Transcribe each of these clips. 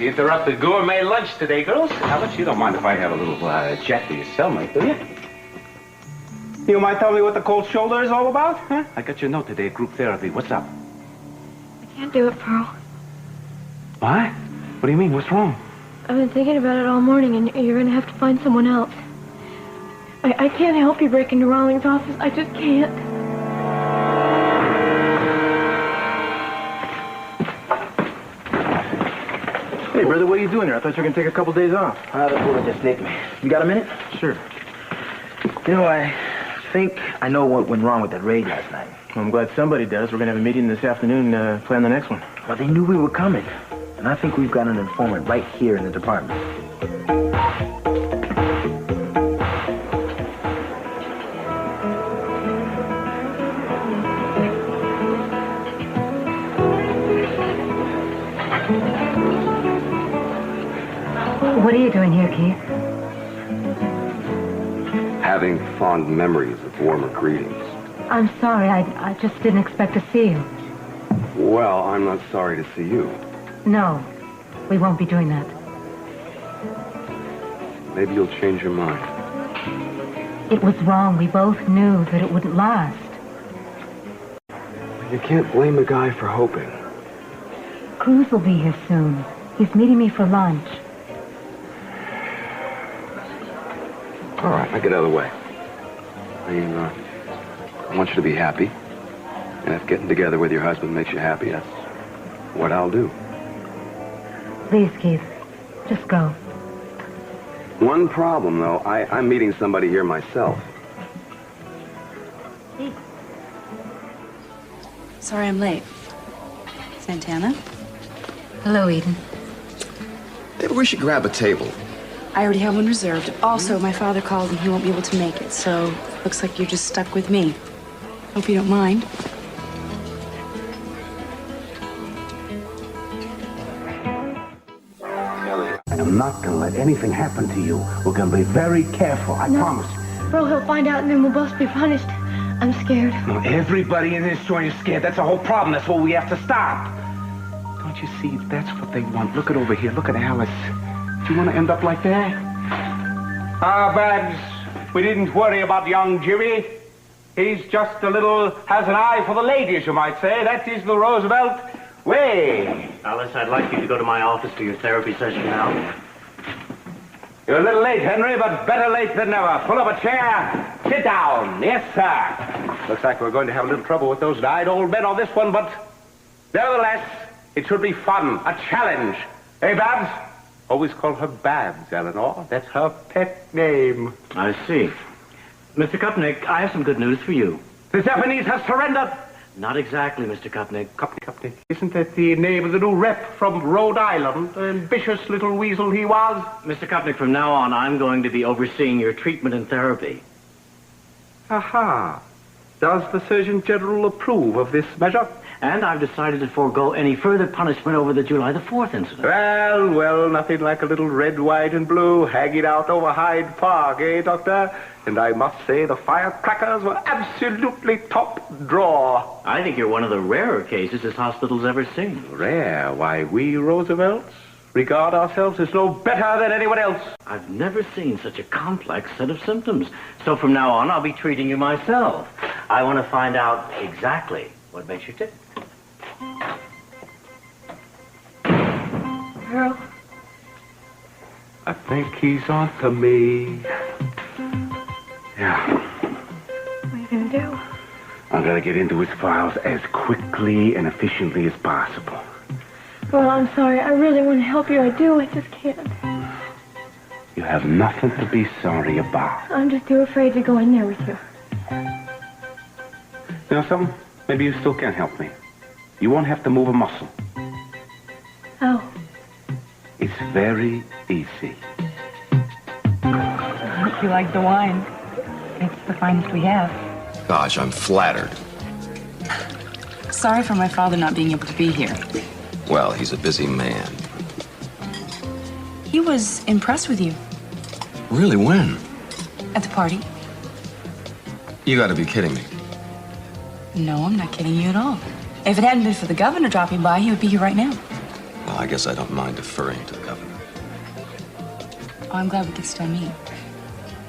you interrupted gourmet lunch today, girls. How about you don't mind if I have a little chat with your cellmate, do you? You might tell me what the cold shoulder is all about, huh? I got your note today at group therapy. What's up? I can't do it, Pearl. What? What do you mean? What's wrong? I've been thinking about it all morning, and you're going to have to find someone else. I can't help you break into Rawlings' office. I just can't. Hey, brother, what are you doing here? I thought you were going to take a couple days off. The bullet just nicked me. You got a minute? Sure. You know, I think I know what went wrong with that raid last night. Well, I'm glad somebody does. We're going to have a meeting this afternoon, plan the next one. Well, they knew we were coming. And I think we've got an informant right here in the department. What are you doing here, Keith? Having fond memories of warmer greetings. I'm sorry. I just didn't expect to see you. Well, I'm not sorry to see you. No, we won't be doing that. Maybe you'll change your mind. It was wrong. We both knew that it wouldn't last. You can't blame a guy for hoping. Cruz will be here soon. He's meeting me for lunch. All right, now get out of the way. I want you to be happy. And if getting together with your husband makes you happy, that's what I'll do. Please, Keith, just go. One problem, though. I'm meeting somebody here myself. Keith. Sorry I'm late. Santana? Hello, Eden. Maybe we should grab a table. I already have one reserved. Also, my father called and he won't be able to make it, so looks like you're just stuck with me. Hope you don't mind. I'm not going to let anything happen to you. We're going to be very careful, I promise. Pearl, he'll find out, and then we'll both be punished. I'm scared. No, everybody in this joint is scared. That's the whole problem. That's what we have to stop. Don't you see? That's what they want. Look at over here. Look at Alice. Do you want to end up like that? Babs, we didn't worry about young Jimmy. He's just has an eye for the ladies, you might say. That is the Roosevelt way. Alice, I'd like you to go to my office for your therapy session now. You're a little late, Henry, but better late than never. Pull up a chair. Sit down. Yes, sir. Looks like we're going to have a little trouble with those dyed old men on this one, but nevertheless, it should be fun, a challenge. Hey, Babs? Always call her Babs, Eleanor. That's her pet name. I see. Mr. Kupnik, I have some good news for you. The Japanese has surrendered. Not exactly, Mr. Kupnik. Kupnik. Isn't that the name of the new rep from Rhode Island? Ambitious little weasel he was. Mr. Kupnik, from now on, I'm going to be overseeing your treatment and therapy. Aha. Does the Surgeon General approve of this measure? And I've decided to forego any further punishment over the July the 4th incident. Well, nothing like a little red, white, and blue hanging out over Hyde Park, eh, Doctor? And I must say the firecrackers were absolutely top drawer. I think you're one of the rarer cases this hospital's ever seen. Rare? Why, we Roosevelts regard ourselves as no better than anyone else. I've never seen such a complex set of symptoms. So from now on, I'll be treating you myself. I want to find out exactly what makes you tick. Pearl? I think he's on to me. Yeah. What are you going to do? I'm going to get into his files as quickly and efficiently as possible. Well, I'm sorry. I really want to help you. I do. I just can't. You have nothing to be sorry about. I'm just too afraid to go in there with you. You know something? Maybe you still can help me. You won't have to move a muscle. Oh. It's very easy. I hope you like the wine. It's the finest we have. Gosh, I'm flattered. Sorry for my father not being able to be here. Well, he's a busy man. He was impressed with you Really, when? at the party. You gotta be kidding me. No, I'm not kidding you at all. If it hadn't been for the governor dropping by, he would be here right now. Well, I guess I don't mind deferring to the governor. Oh, I'm glad we could still meet.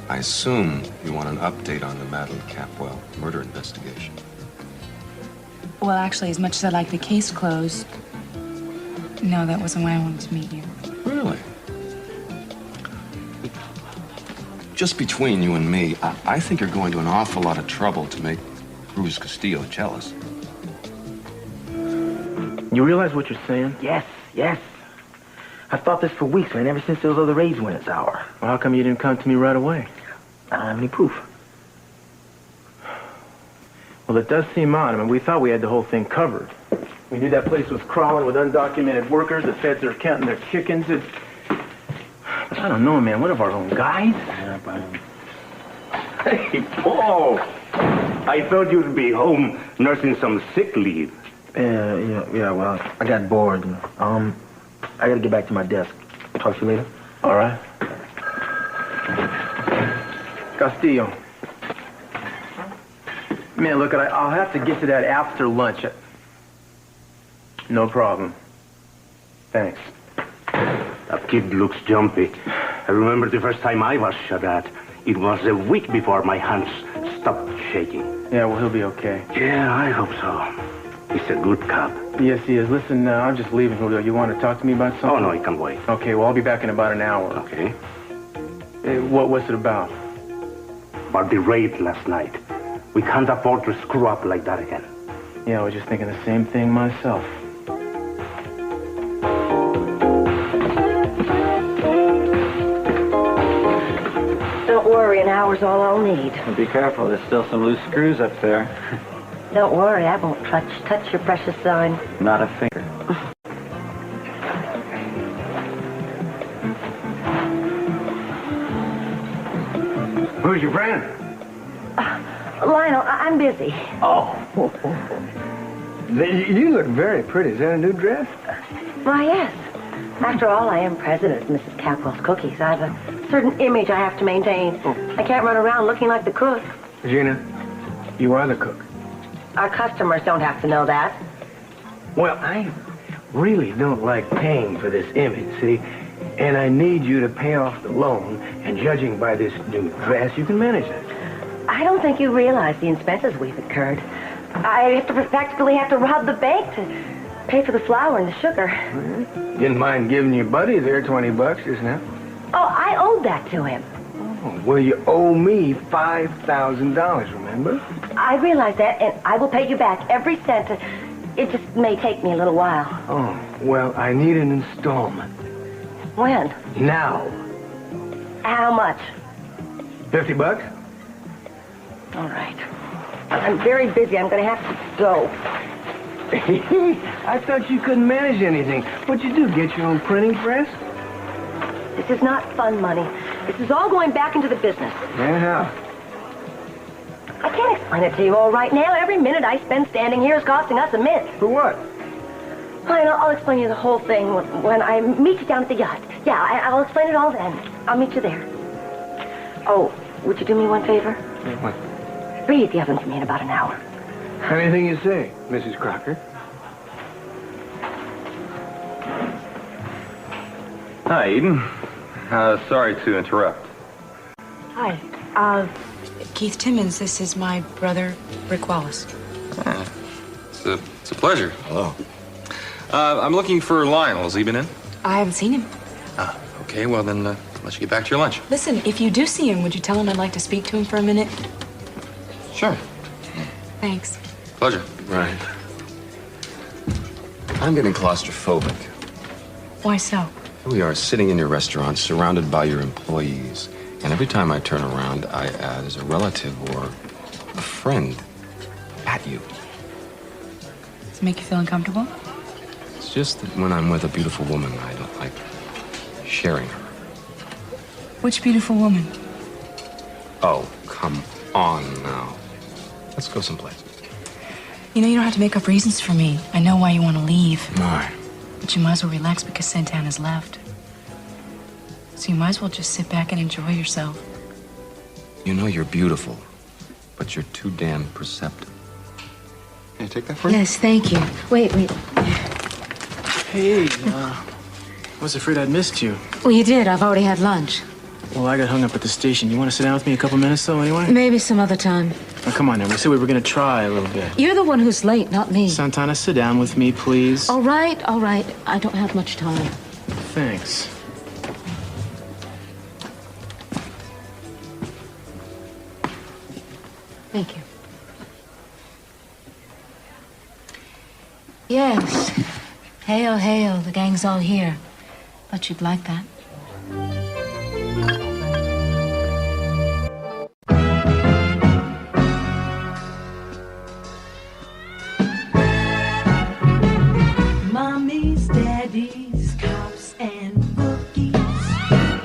I assume you want an update on the Madeline Capwell murder investigation. Well, actually, as much as I'd like the case closed, no, that wasn't why I wanted to meet you. Really? Just between you and me, I think you're going to an awful lot of trouble to make Cruz Castillo jealous. You realize what you're saying? Yes, yes. I've thought this for weeks, man, ever since those other raids went its hour. Well, how come you didn't come to me right away? I don't have any proof. Well, it does seem odd. I mean, we thought we had the whole thing covered. We knew that place was crawling with undocumented workers. The feds are counting their chickens. But I don't know, man. One of our own guys? Hey, Paul. I thought you'd be home nursing some sick leave. Yeah, well, I got bored. I gotta get back to my desk. Talk to you later. All right. Castillo. Man, look, I'll have to get to that after lunch. No problem. Thanks. That kid looks jumpy. I remember the first time I was shot at. It was a week before my hands stopped shaking. Yeah, well, he'll be okay. Yeah, I hope so. He's a good cop. Yes, he is. Listen, I'm just leaving, Julio. You want to talk to me about something? Oh, no, he can wait. Okay, well, I'll be back in about an hour. Okay. What's it about? About the raid last night. We can't afford to screw up like that again. Yeah, I was just thinking the same thing myself. Don't worry, an hour's all I'll need. Well, be careful, there's still some loose screws up there. Don't worry, I won't touch your precious sign. Not a finger. Who's your friend? Lionel, I'm busy. Oh. You look very pretty. Is that a new dress? Why, yes. After all, I am president of Mrs. Capwell's Cookies. I have a certain image I have to maintain. I can't run around looking like the cook. Gina, you are the cook. Our customers don't have to know that. Well, I really don't like paying for this image, see? And I need you to pay off the loan, and judging by this new dress, you can manage it. I don't think you realize the expenses we've incurred. I practically have to rob the bank to pay for the flour and the sugar. Didn't mind giving your buddy there $20 just now. Oh, I owed that to him. Oh, well, you owe me $5,000, remember? I realize that, and I will pay you back every cent. It just may take me a little while. Oh, well, I need an installment. When? Now. How much? $50? All right. I'm very busy. I'm going to have to go. I thought you couldn't manage anything. What'd you do, get your own printing press? This is not fun money. This is all going back into the business. Yeah, how? I can't explain it to you all right now. Every minute I spend standing here is costing us a mint. For what? Fine, I'll explain you the whole thing when I meet you down at the yacht. Yeah, I'll explain it all then. I'll meet you there. Oh, would you do me one favor? What? Reheat the oven for me in about an hour. Anything you say, Mrs. Crocker. Hi, Eden. Sorry to interrupt. Hi. Keith Timmons, this is my brother, Rick Wallace. It's a pleasure. Hello. I'm looking for Lionel. Has he been in? I haven't seen him. Okay, well then, let you get back to your lunch. Listen, if you do see him, would you tell him I'd like to speak to him for a minute? Sure. Thanks. Pleasure. Right. I'm getting claustrophobic. Why so? Here we are sitting in your restaurant, surrounded by your employees. And every time I turn around, there's a relative or a friend at you. Does it make you feel uncomfortable? It's just that when I'm with a beautiful woman, I don't like sharing her. Which beautiful woman? Oh, come on now. Let's go someplace. You know, you don't have to make up reasons for me. I know why you want to leave. Why? But you might as well relax because Santana's left. So you might as well just sit back and enjoy yourself. You know you're beautiful, but you're too damn perceptive. Can you take that for me? Yes, thank you. Wait. Hey, I was afraid I'd missed you. Well, you did. I've already had lunch. Well, I got hung up at the station. You want to sit down with me a couple minutes, though, anyway? Maybe some other time. Oh, come on now. We said we were going to try a little bit. You're the one who's late, not me. Santana, sit down with me, please. All right, all right. I don't have much time. Thanks. Thank you. Yes. Hail, hail. The gang's all here. Thought you'd like that. Mommies, daddies, cops, and bookies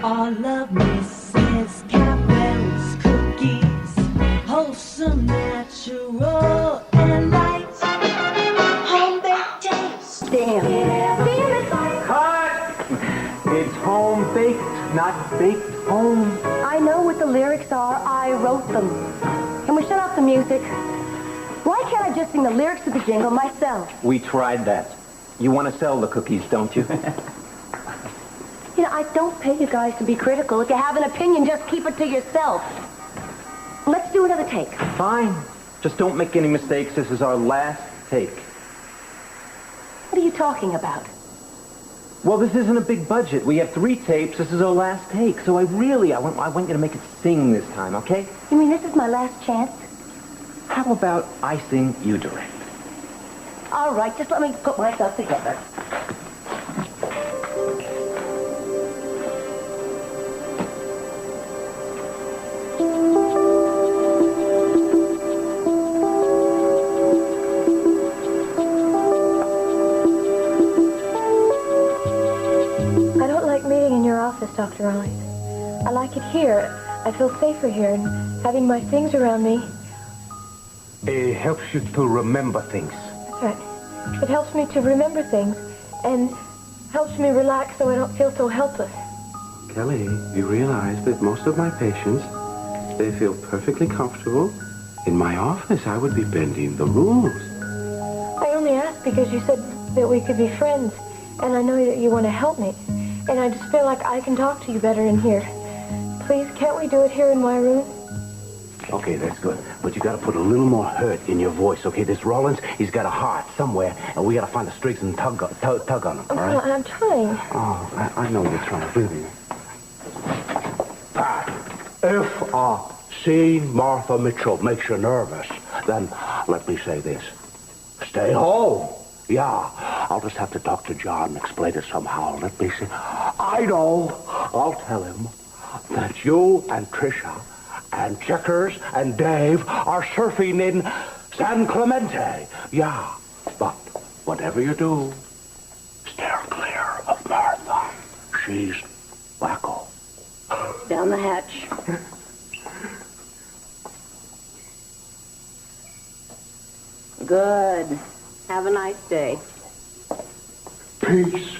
all love Mrs. Capwell's cookies. Wholesome, natural, and light. Home-baked taste. Damn. It's home baked, not baked home. I know what the lyrics are. I wrote them. Can we shut off the music? Why can't I just sing the lyrics to the jingle myself? We tried that. You want to sell the cookies, don't you? You know, I don't pay you guys to be critical. If you have an opinion, just keep it to yourself. Let's do another take. Fine. Just don't make any mistakes. This is our last take. What are you talking about? Well, this isn't a big budget. We have 3 tapes. This is our last take. So I want you to make it sing this time, okay? You mean this is my last chance? How about I sing, you direct? All right, just let me put myself together. I don't like meeting in your office, Dr. Rollins. I like it here. I feel safer here, and having my things around me. It helps you to remember things. That's right. It helps me to remember things, and helps me relax so I don't feel so helpless. Kelly, you realize that most of my patients, they feel perfectly comfortable. In my office, I would be bending the rules. I only asked because you said that we could be friends, and I know that you want to help me. And I just feel like I can talk to you better in here. Please, can't we do it here in my room? Okay, that's good. But you gotta put a little more hurt in your voice, okay? This Rollins, he's got a heart somewhere, and we gotta find the strings and tug on him, all right? I'm trying. Oh, I know you're trying, really. If seeing Martha Mitchell makes you nervous, then let me say this. Stay home. Yeah, I'll just have to talk to John and explain it somehow. Let me see. I know. I'll tell him that you and Tricia and Checkers and Dave are surfing in San Clemente. Yeah, but whatever you do, steer clear of Martha. She's wacko. Down the hatch. Good. Have a nice day. Peace.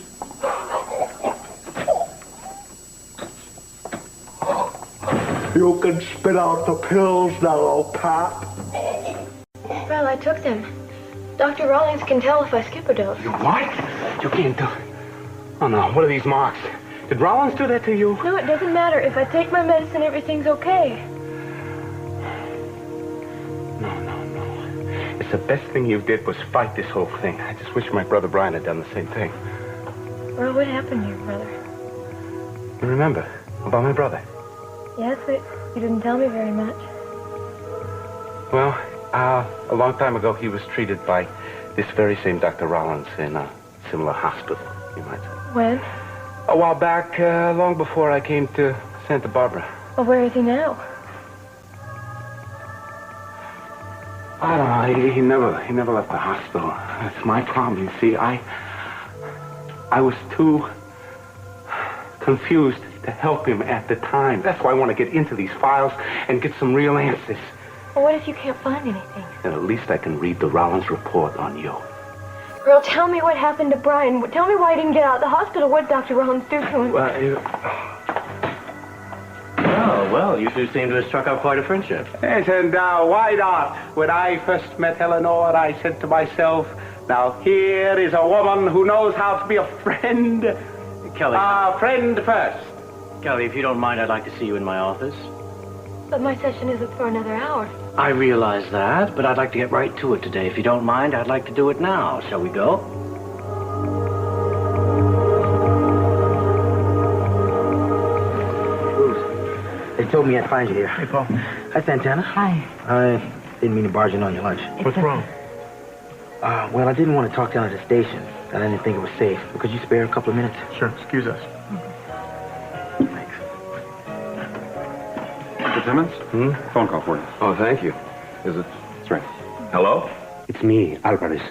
You can spit out the pills now, old Pap. Well, I took them. Dr. Rollins can tell if I skip a dose. You what? You can't do it. Oh, no. What are these marks? Did Rollins do that to you? No, it doesn't matter. If I take my medicine, everything's okay. It's the best thing you did was fight this whole thing. I just wish my brother Brian had done the same thing. Well, what happened to your brother? You remember about my brother? Yes, but you didn't tell me very much. Well, a long time ago, he was treated by this very same Dr. Rollins in a similar hospital, you might say. When? A while back, long before I came to Santa Barbara. Well, where is he now? I don't know. He never left the hospital. That's my problem. You see, I was too confused to help him at the time. That's why I want to get into these files and get some real answers. Well, what if you can't find anything? Then at least I can read the Rollins report on you. Girl, tell me what happened to Brian. Tell me why he didn't get out of the hospital. What did Dr. Rollins do to him? Well, you two seem to have struck up quite a friendship. Yes, and why not? When I first met Eleanor, I said to myself, Now, here is a woman who knows how to be a friend. Kelly. A friend first. Kelly, if you don't mind, I'd like to see you in my office. But my session isn't for another hour. I realize that, but I'd like to get right to it today. If you don't mind, I'd like to do it now. Shall we go? They told me I'd find you here. Hey, Paul. Hi, Santana. Hi. I didn't mean to barge in on your lunch. What's wrong? Well, I didn't want to talk down at the station. I didn't think it was safe. Could you spare a couple of minutes? Sure, excuse us. Thanks. Mr. Timmons? Phone call for you. Oh, thank you. Is it? That's right. Hello? It's me, Alvarez.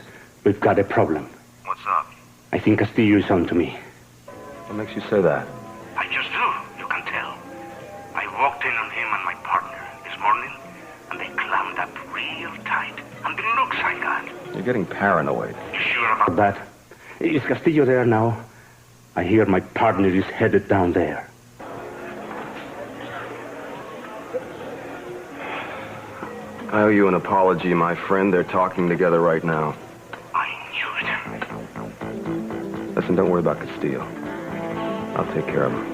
We've got a problem. What's up? I think Castillo is on to me. What makes you say that? I just do. You can tell. I walked in on him and my partner this morning, and they clammed up real tight. And the looks I got. You're getting paranoid. You sure about that? Is Castillo there now? I hear my partner is headed down there. I owe you an apology, my friend. They're talking together right now. I knew it. Listen, don't worry about Castillo. I'll take care of him.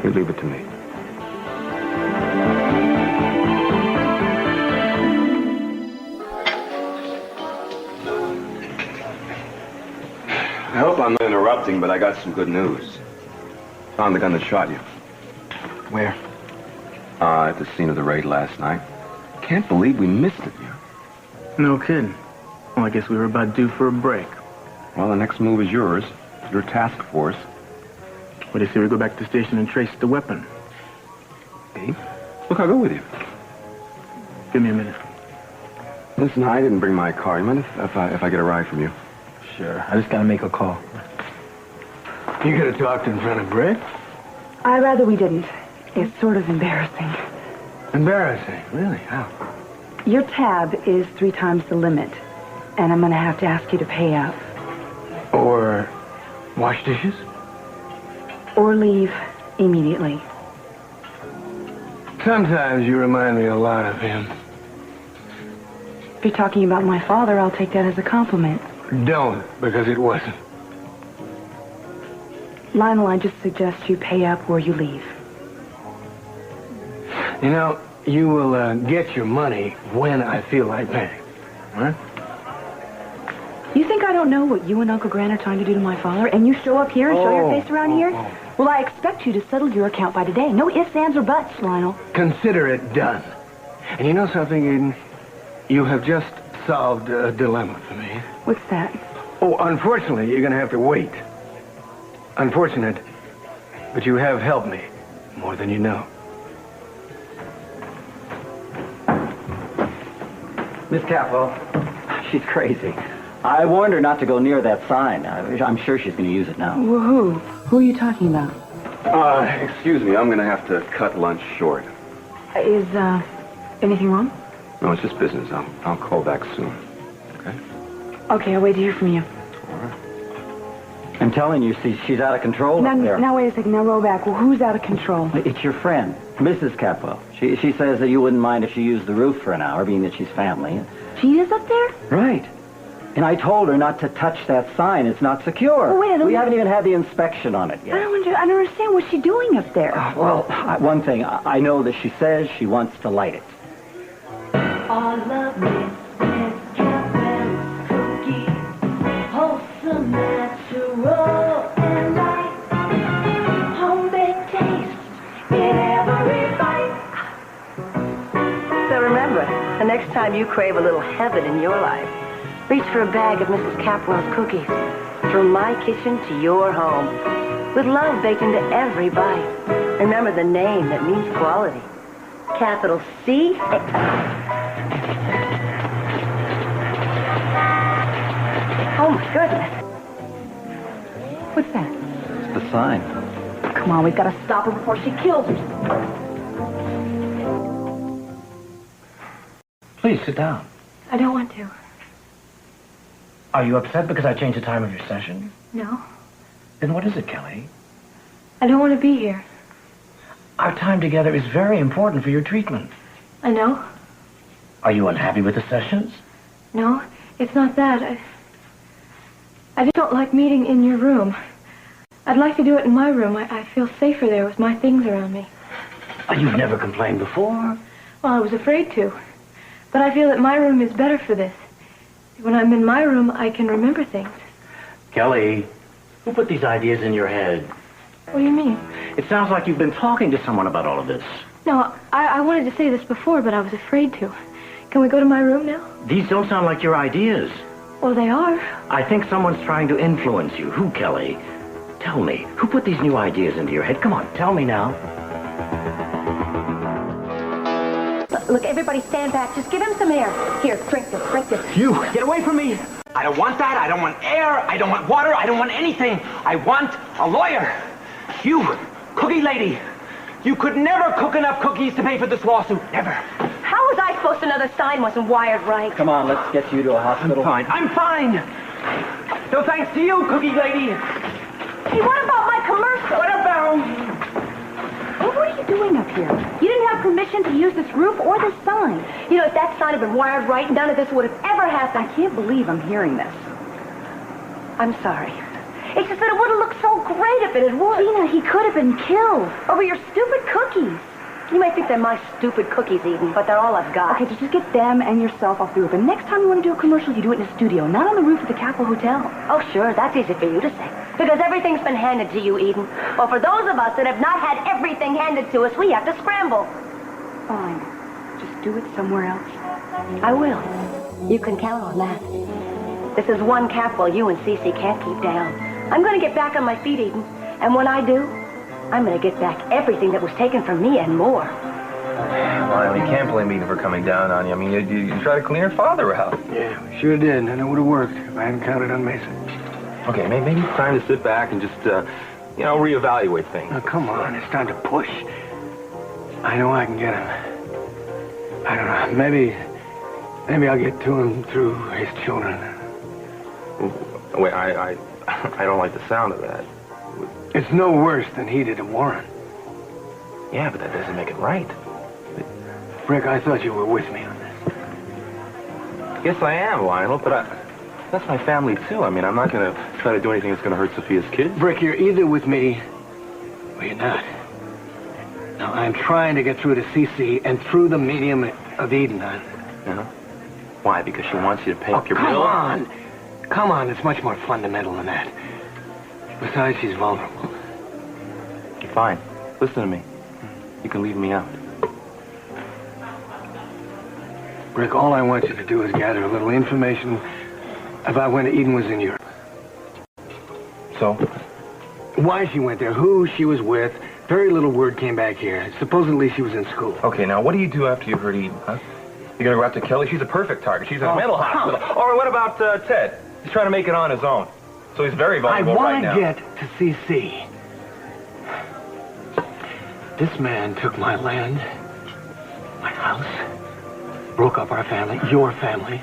You leave it to me. I hope I'm not interrupting, but I got some good news. Found the gun that shot you. Where? At the scene of the raid last night. Can't believe we missed it, you. No kidding. Well, I guess we were about due for a break. Well, the next move is yours. Your task force. What do you say we go back to the station and trace the weapon? Hey, look, I'll go with you. Give me a minute. Listen, I didn't bring my car. You mind if I get a ride from you? Sure. I just gotta make a call. You could have talked in front of Brett. I'd rather we didn't. It's sort of embarrassing. Embarrassing, really? How? Your tab is 3 times the limit, and I'm going to have to ask you to pay up. Or wash dishes? Or leave immediately. Sometimes you remind me a lot of him. If you're talking about my father, I'll take that as a compliment. Don't, because it wasn't. Lionel, I just suggest you pay up or you leave. You know, you will get your money when I feel like paying. Huh? You think I don't know what you and Uncle Grant are trying to do to my father, and you show up here and show your face around here? Well, I expect you to settle your account by today. No ifs, ands, or buts, Lionel. Consider it done. And you know something, Eden? You have just solved a dilemma for me. What's that? Oh, unfortunately, you're going to have to wait. Unfortunate, but you have helped me more than you know. Miss Capwell, she's crazy. I warned her not to go near that sign. I'm sure she's going to use it now. Who? Who are you talking about? Excuse me, I'm going to have to cut lunch short. Is, anything wrong? No, it's just business. I'll call back soon. Okay? Okay, I'll wait to hear from you. All right. I'm telling you, she's out of control up there. Now, wait a second. Now, roll back. Well, who's out of control? It's your friend, Mrs. Capwell. She says that you wouldn't mind if she used the roof for an hour, being that she's family. Gina's up there? Right. And I told her not to touch that sign. It's not secure. Oh, wait, we haven't even had the inspection on it yet. I don't understand. What's she doing up there? One thing, I know that she says she wants to light it. All of Miss Capwell's cookies, wholesome, natural, and light. Home-baked taste in every bite. So remember, the next time you crave a little heaven in your life, reach for a bag of Mrs. Capwell's cookies. From my kitchen to your home. With love baked into every bite. Remember the name that means quality. Capital C. Oh, my goodness. What's that? It's the sign. Come on, we've got to stop her before she kills herself. Please sit down. I don't want to. Are you upset because I changed the time of your session? No. Then what is it, Kelly? I don't want to be here. Our time together is very important for your treatment. I know. Are you unhappy with the sessions? No, it's not that. I just don't like meeting in your room. I'd like to do it in my room. I feel safer there with my things around me. You've never complained before. Well, I was afraid to. But I feel that my room is better for this. When I'm in my room, I can remember things. Kelly, who put these ideas in your head? What do you mean? It sounds like you've been talking to someone about all of this. No, I wanted to say this before, but I was afraid to. Can we go to my room now? These don't sound like your ideas. Well, they are. I think someone's trying to influence you. Who, Kelly? Tell me, who put these new ideas into your head? Come on, tell me now. Look, everybody stand back. Just give him some air. Here, drink this, drink this. You, get away from me. I don't want that. I don't want air. I don't want water. I don't want anything. I want a lawyer. You, cookie lady. You could never cook enough cookies to pay for this lawsuit. Never. How was I supposed to know the sign wasn't wired right? Come on, let's get you to a hospital. I'm fine. I'm fine. No thanks to you, cookie lady. Hey, what about my commercial? What about... Well, what are you doing up here? You didn't have permission to use this roof or this sign. You know, if that sign had been wired right, none of this would have ever happened. I can't believe I'm hearing this. I'm sorry. It's just that it would have looked so great if it had worked. Tina, he could have been killed over your stupid cookies. You might think they're my stupid cookies, Eden, but they're all I've got. Okay, just get them and yourself off the roof. And next time you want to do a commercial, you do it in a studio, not on the roof of the Capitol Hotel. Oh, sure, that's easy for you to say. Because everything's been handed to you, Eden. Well, for those of us that have not had everything handed to us, we have to scramble. Fine. Just do it somewhere else. I will. You can count on that. This is one Capitol you and Cece can't keep down. I'm going to get back on my feet, Eden. And when I do, I'm going to get back everything that was taken from me and more. Lionel, you can't blame me for coming down on you. I mean, you tried to clean your father out. Yeah, we sure did, and it would have worked if I hadn't counted on Mason. Okay, maybe it's time to sit back and just, reevaluate things. Now, come on, it's time to push. I know I can get him. I don't know, maybe I'll get to him through his children. Wait, I don't like the sound of that. It's no worse than he did to Warren. Yeah, but that doesn't make it right. Rick, I thought you were with me on this. Yes, I am, Lionel, but that's my family, too. I mean, I'm not going to try to do anything that's going to hurt Sophia's kids. Rick, you're either with me or you're not. Now, I'm trying to get through to Cece and through the medium of Eden. Yeah? Why? Because she wants you to pay up your bill? Come on, it's much more fundamental than that. Besides, she's vulnerable. Fine. Listen to me. You can leave me out. Rick, all I want you to do is gather a little information about when Eden was in Europe. So? Why she went there, who she was with. Very little word came back here. Supposedly she was in school. Okay, now what do you do after you heard Eden, huh? You're gonna go after Kelly? She's a perfect target. She's in a mental hospital. Or what about Ted? He's trying to make it on his own. So he's very vulnerable right now. I want to get to CC. This man took my land, my house, broke up our family, your family.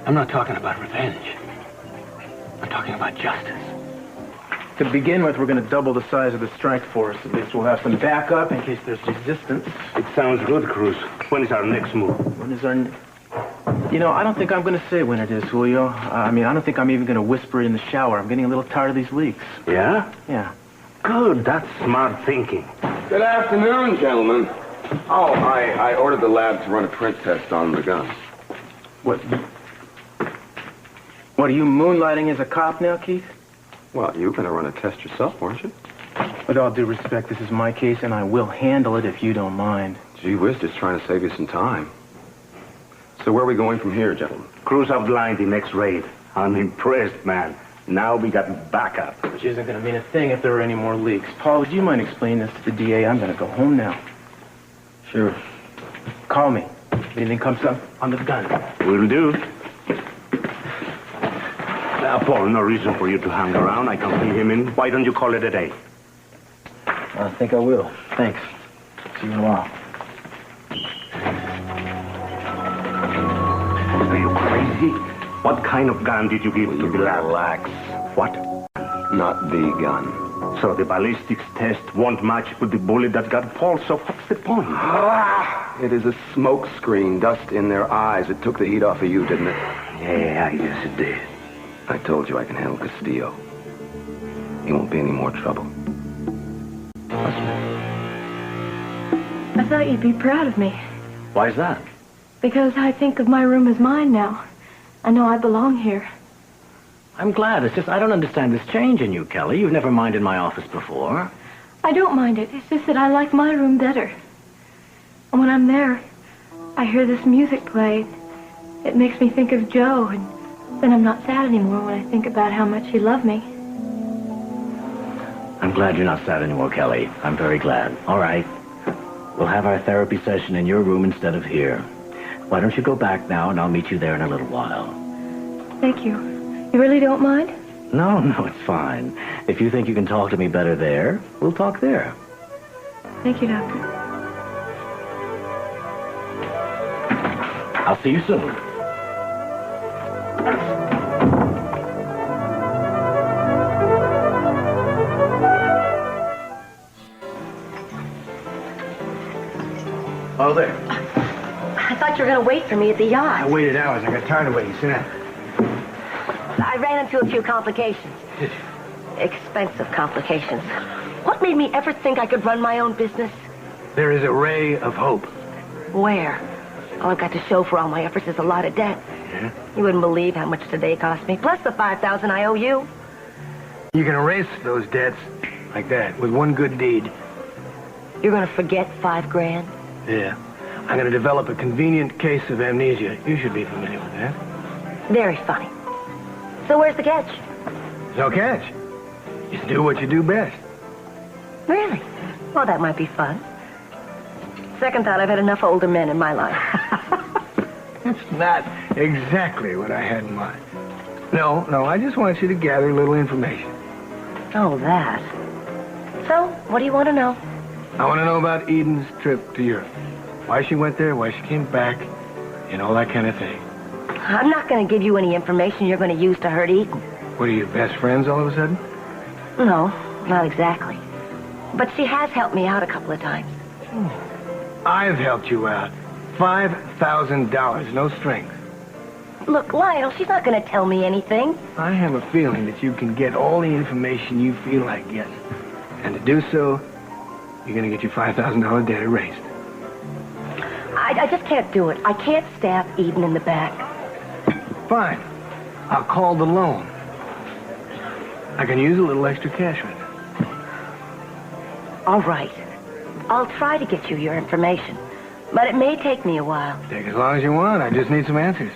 I'm not talking about revenge. I'm talking about justice. To begin with, we're going to double the size of the strike force. At least we'll have some backup in case there's resistance. It sounds good, Cruz. When is our next move? When is our... I don't think I'm going to say when it is, Julio. I don't think I'm even going to whisper it in the shower. I'm getting a little tired of these leaks. Yeah? Yeah. Good. That's smart thinking. Good afternoon, gentlemen. Oh, I ordered the lab to run a print test on the gun. What, are you moonlighting as a cop now, Keith? Well, you were going to run a test yourself, weren't you? With all due respect, this is my case, and I will handle it if you don't mind. Gee whiz, just trying to save you some time. So where are we going from here, gentlemen? Cruz outlined the next raid. I'm impressed, man. Now we got backup. Which isn't going to mean a thing if there are any more leaks. Paul, would you mind explaining this to the DA? I'm going to go home now. Sure. Call me if anything comes up on the gun. Will do. Paul, no reason for you to hang around. I can fill him in. Why don't you call it a day? I think I will. Thanks. See you in a while. Are you crazy? What kind of gun did you give to the lab? Relax. What? Not the gun. So the ballistics test won't match with the bullet that got Paul, so what's the point? It is a smoke screen, dust in their eyes. It took the heat off of you, didn't it? Yeah, I guess it did. I told you I can handle Castillo. He won't be any more trouble. I thought you'd be proud of me. Why's that? Because I think of my room as mine now. I know I belong here. I'm glad. It's just I don't understand this change in you, Kelly. You've never minded my office before. I don't mind it. It's just that I like my room better. And when I'm there, I hear this music play. It makes me think of Joe, and then I'm not sad anymore when I think about how much he loved me. I'm glad you're not sad anymore, Kelly. I'm very glad. All right. We'll have our therapy session in your room instead of here. Why don't you go back now, and I'll meet you there in a little while. Thank you. You really don't mind? No, it's fine. If you think you can talk to me better there, we'll talk there. Thank you, Doctor. I'll see you soon. Oh, there. I thought you were going to wait for me at the yacht. I waited hours. I got tired of waiting. Sit down. I ran into a few complications. Did you? Expensive complications. What made me ever think I could run my own business? There is a ray of hope. Where? All I've got to show for all my efforts is a lot of debt. Yeah? You wouldn't believe how much today cost me, plus the $5,000 I owe you. You can erase those debts like that with one good deed. You're going to forget $5,000? Yeah. I'm going to develop a convenient case of amnesia. You should be familiar with that. Very funny. So where's the catch? No catch. Just do what you do best. Really? Well, that might be fun. Second thought, I've had enough older men in my life. That's not exactly what I had in mind. No, I just want you to gather a little information. Oh, that. So, what do you want to know? I want to know about Eden's trip to Europe. Why she went there, why she came back, and all that kind of thing. I'm not going to give you any information you're going to use to hurt Eden. What are you, best friends all of a sudden? No, not exactly. But she has helped me out a couple of times. I've helped you out. $5,000, no strings. Look, Lionel, she's not going to tell me anything. I have a feeling that you can get all the information you feel like getting. And to do so, you're going to get your $5,000 debt erased. I just can't do it. I can't stab Eden in the back. Fine. I'll call the loan. I can use a little extra cash with it. All right. I'll try to get you your information. But it may take me a while. Take as long as you want. I just need some answers.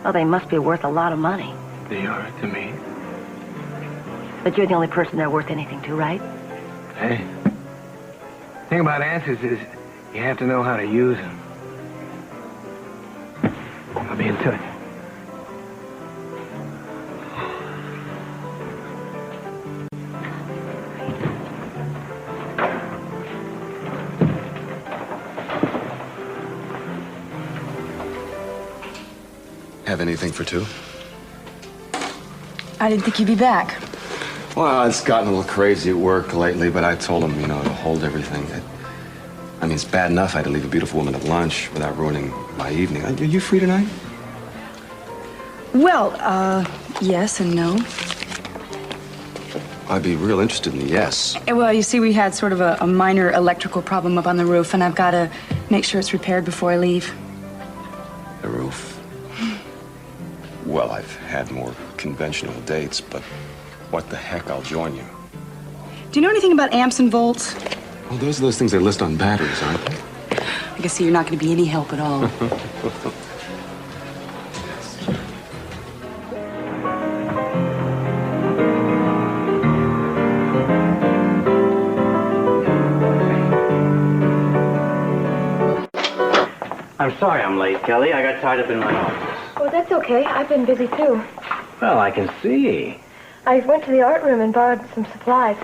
Oh, they must be worth a lot of money. They are to me. But you're the only person they're worth anything to, right? Hey. The thing about answers is you have to know how to use them. I'll be in touch. Have anything for two? I didn't think you'd be back. Well, it's gotten a little crazy at work lately, but I told him, to hold everything. I mean, it's bad enough I had to leave a beautiful woman at lunch without ruining my evening. Are you free tonight? Well, yes and no. I'd be real interested in the yes. Well, you see, we had sort of a minor electrical problem up on the roof, and I've got to make sure it's repaired before I leave. The roof? Well, I've had more conventional dates, but what the heck, I'll join you. Do you know anything about amps and volts? Well, those are those things they list on batteries, aren't they? I can see you're not going to be any help at all. I'm sorry I'm late, Kelly. I got tied up in my office. Oh, that's okay. I've been busy, too. Well, I can see. I went to the art room and borrowed some supplies.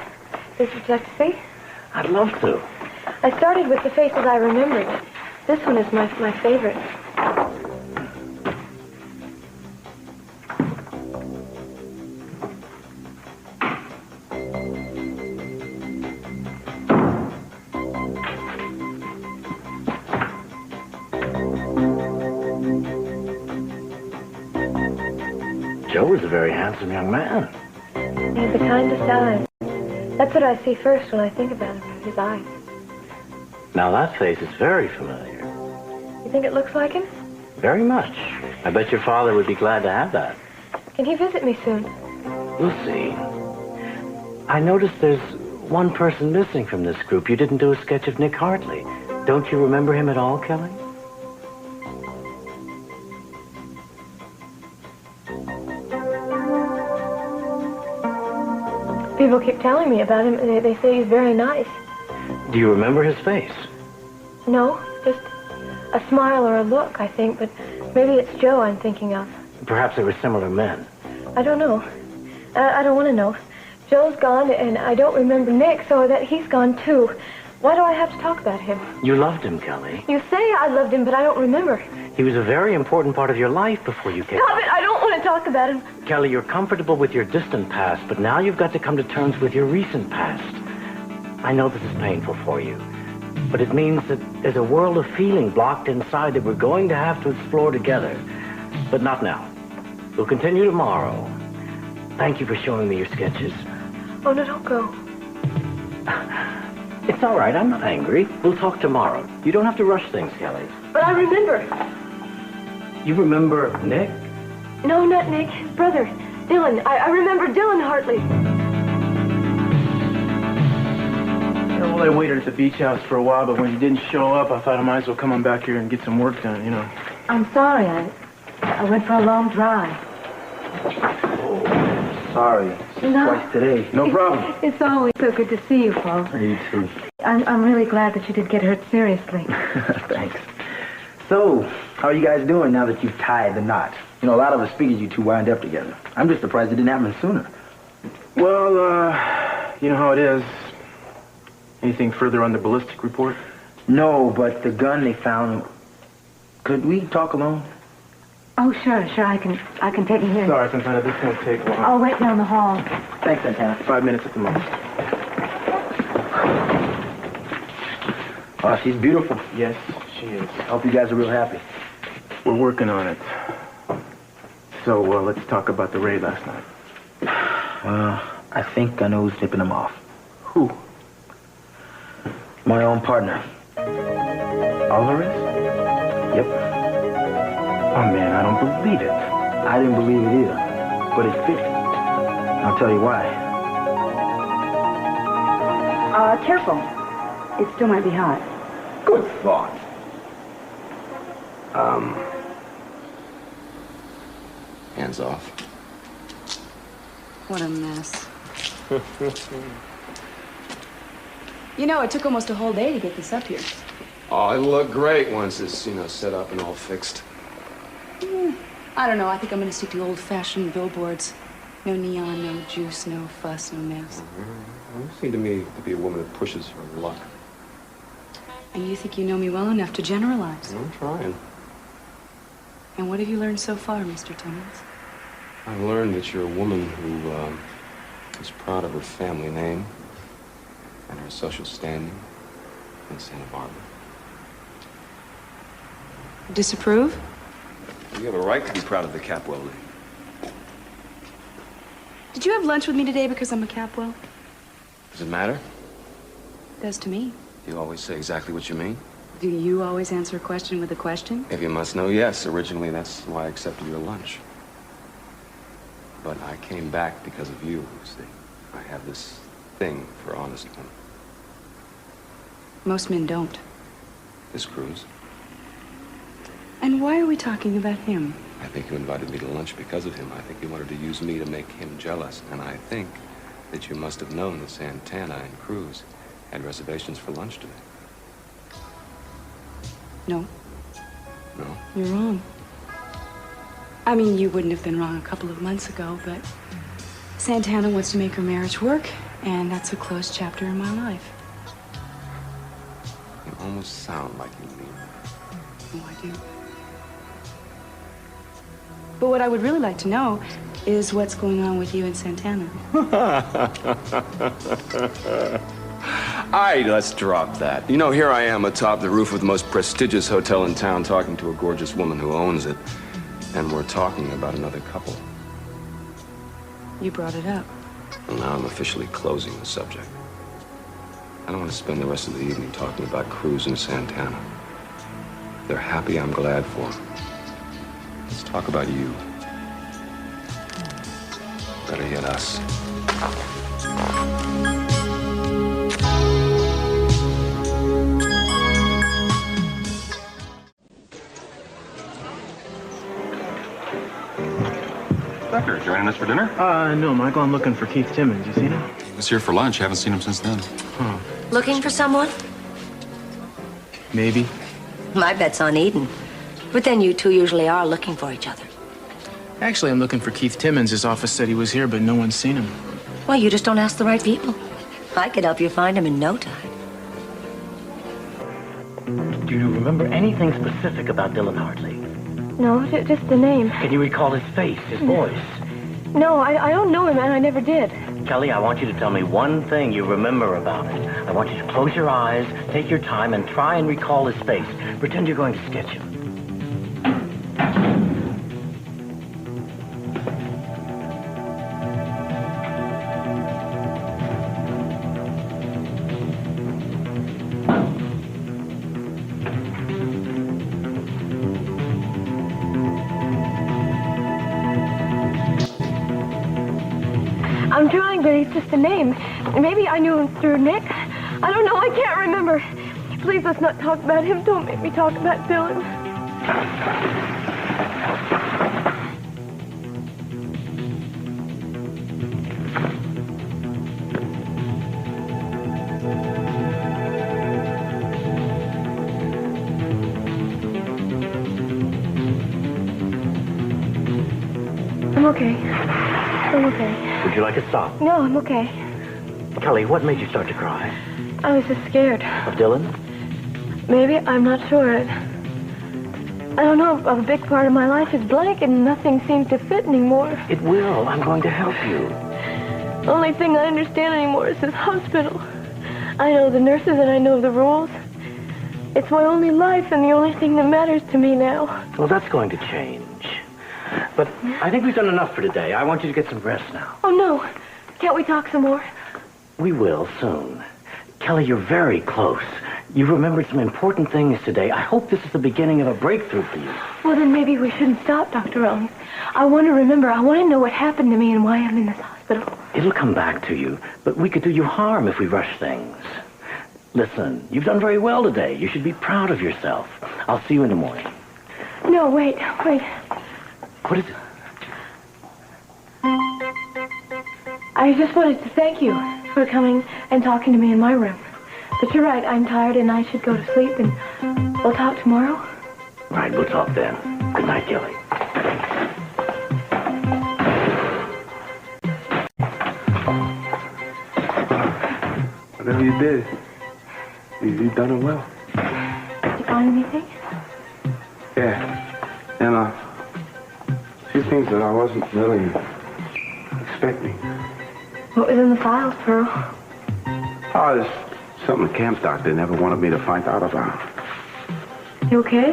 Is what you'd like to see? I'd love to. I started with the faces I remembered. This one is my favorite. Joe was a very handsome young man. He had the kindest eyes. That's what I see first when I think about him, his eyes. Now that face is very familiar. You think it looks like him? Very much. I bet your father would be glad to have that. Can he visit me soon? We'll see. I noticed there's one person missing from this group. You didn't do a sketch of Nick Hartley. Don't you remember him at all, Kelly? People keep telling me about him. They say he's very nice. Do you remember his face? No, just a smile or a look, I think, but maybe it's Joe I'm thinking of. Perhaps they were similar men. I don't know. I don't want to know. Joe's gone, and I don't remember Nick, so that he's gone, too. Why do I have to talk about him? You loved him, Kelly. You say I loved him, but I don't remember. He was a very important part of your life before you came. Stop it! I don't want to talk about him. Kelly, you're comfortable with your distant past, but now you've got to come to terms with your recent past. I know this is painful for you, but it means that there's a world of feeling blocked inside that we're going to have to explore together. But not now. We'll continue tomorrow. Thank you for showing me your sketches. Oh, no, don't go. It's all right. I'm not angry. We'll talk tomorrow. You don't have to rush things, Kelly. But I remember. You remember Nick? No, not Nick. His brother, Dylan. I remember Dylan Hartley. Yeah, well, I waited at the beach house for a while, but when you didn't show up, I thought I might as well come on back here and get some work done, you know. I'm sorry. I went for a long drive. Sorry. No. Twice today. No problem. It's always so good to see you, Paul. You too. I'm really glad that you did get hurt seriously. Thanks. So, how are you guys doing now that you've tied the knot? You know, a lot of us figured you two wind up together. I'm just surprised it didn't happen sooner. Well, you know how it is. Anything further on the ballistic report? No, but the gun they found... Could we talk alone? Oh, sure. I can take him here. Sorry, Santana, this won't take long. I'll wait down the hall. Thanks, Santana. 5 minutes at the most. Oh, she's beautiful. Yes, she is. I hope you guys are real happy. We're working on it. So, let's talk about the raid last night. I think I know who's tipping them off. Who? My own partner. Alvarez? Yep. Oh, man, I don't believe it. I didn't believe it either. But it fit. I'll tell you why. Careful. It still might be hot. Good thought. Hands off. What a mess. You know, it took almost a whole day to get this up here. Oh, it'll look great once it's, set up and all fixed. I don't know. I think I'm going to stick to old-fashioned billboards. No neon, no juice, no fuss, no mess. You seem to me to be a woman that pushes her luck. And you think you know me well enough to generalize? I'm trying. And what have you learned so far, Mr. Timmons? I've learned that you're a woman who is proud of her family name and her social standing in Santa Barbara. Disapprove? You have a right to be proud of the Capwell name. Did you have lunch with me today because I'm a Capwell? Does it matter? It does to me. You always say exactly what you mean? Do you always answer a question with a question? If you must know, yes. Originally, that's why I accepted your lunch. But I came back because of you, see. I have this thing for honest women. Most men don't. This Cruz. And why are we talking about him? I think you invited me to lunch because of him. I think you wanted to use me to make him jealous. And I think that you must have known that Santana and Cruz had reservations for lunch today. No. No? You're wrong. I mean, you wouldn't have been wrong a couple of months ago, but Santana wants to make her marriage work, and that's a closed chapter in my life. You almost sound like you mean that. Oh, I do. But what I would really like to know is what's going on with you and Santana. All right, let's drop that. Here I am atop the roof of the most prestigious hotel in town talking to a gorgeous woman who owns it. And we're talking about another couple. You brought it up. Well, now I'm officially closing the subject. I don't want to spend the rest of the evening talking about Cruz and Santana. If they're happy, I'm glad for them. Let's talk about you. Better yet, us. Becker, joining us for dinner? No, Michael. I'm looking for Keith Timmons. You seen him? He was here for lunch. Haven't seen him since then. Huh. Looking for someone? Maybe. My bet's on Eden. But then you two usually are looking for each other. Actually, I'm looking for Keith Timmons. His office said he was here, but no one's seen him. Well, you just don't ask the right people. I could help you find him in no time. Do you remember anything specific about Dylan Hartley? No, just the name. Can you recall his face, his voice? No, I don't know him, and I never did. Kelly, I want you to tell me one thing you remember about it. I want you to close your eyes, take your time, and try and recall his face. Pretend you're going to sketch him. I'm trying, but it's just a name. Maybe I knew him through Nick. I don't know. I can't remember. Please, let's not talk about him. Don't make me talk about Dylan. I'm okay. I'm okay. Would you like a sock? No, I'm okay. Kelly, what made you start to cry? I was just scared. Of Dylan? Maybe. I'm not sure. I don't know. A big part of my life is blank and nothing seems to fit anymore. It will. I'm going to help you. The only thing I understand anymore is this hospital. I know the nurses and I know the rules. It's my only life and the only thing that matters to me now. Well, that's going to change. But I think we've done enough for today. I want you to get some rest now. Oh, no. Can't we talk some more? We will soon. Kelly, you're very close. You remembered some important things today. I hope this is the beginning of a breakthrough for you. Well, then maybe we shouldn't stop, Dr. Owens. I want to remember. I want to know what happened to me and why I'm in this hospital. It'll come back to you, but we could do you harm if we rush things. Listen, you've done very well today. You should be proud of yourself. I'll see you in the morning. No, wait. What is it? I just wanted to thank you for coming and talking to me in my room. But you're right, I'm tired and I should go to sleep, and we'll talk tomorrow? All right, we'll talk then. Good night, Kelly. Whatever you did, you done it well. Did you find anything? Yeah. And a few things that I wasn't really expecting. What was in the files, Pearl? Oh, it's something the camp doctor never wanted me to find out about. You okay?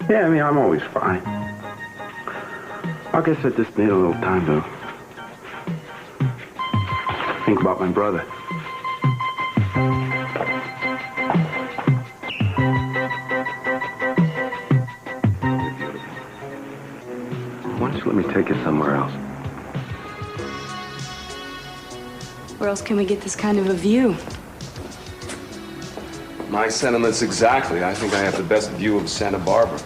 Yeah, I mean, I'm always fine. I guess I just need a little time to think about my brother. Why don't you let me take you somewhere else? Where else can we get this kind of a view? My sentiments exactly. I think I have the best view of Santa Barbara.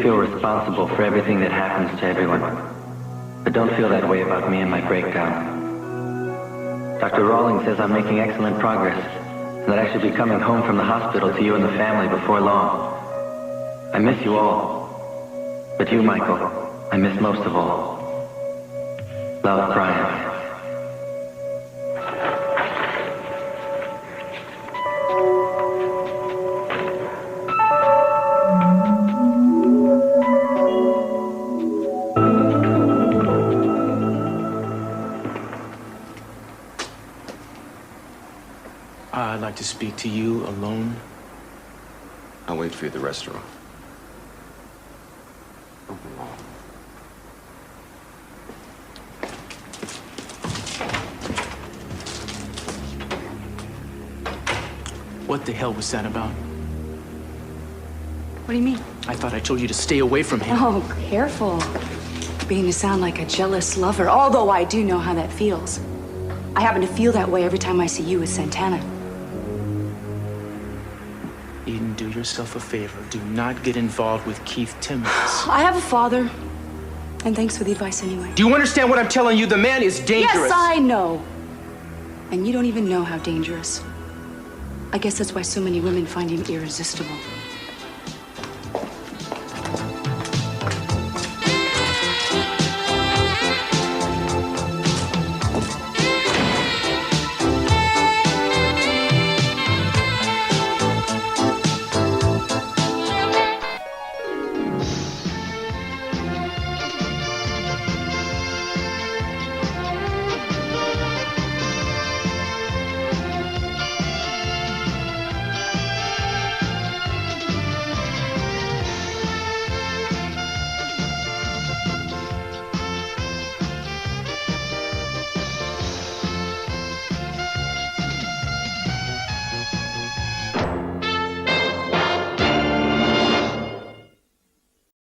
feel responsible for everything that happens to everyone. But don't feel that way about me and my breakdown. Dr. Rawlings says I'm making excellent progress, and that I should be coming home from the hospital to you and the family before long. I miss you all. But you, Michael, I miss most of all. Love, Brian. I'd like to speak to you alone. I'll wait for you at the restaurant. What the hell was that about? What do you mean? I thought I told you to stay away from him. Oh, careful. Beginning to sound like a jealous lover, although I do know how that feels. I happen to feel that way every time I see you with Santana. Eden, do yourself a favor. Do not get involved with Keith Timmons. I have a father, and thanks for the advice anyway. Do you understand what I'm telling you? The man is dangerous. Yes, I know. And you don't even know how dangerous. I guess that's why so many women find him irresistible.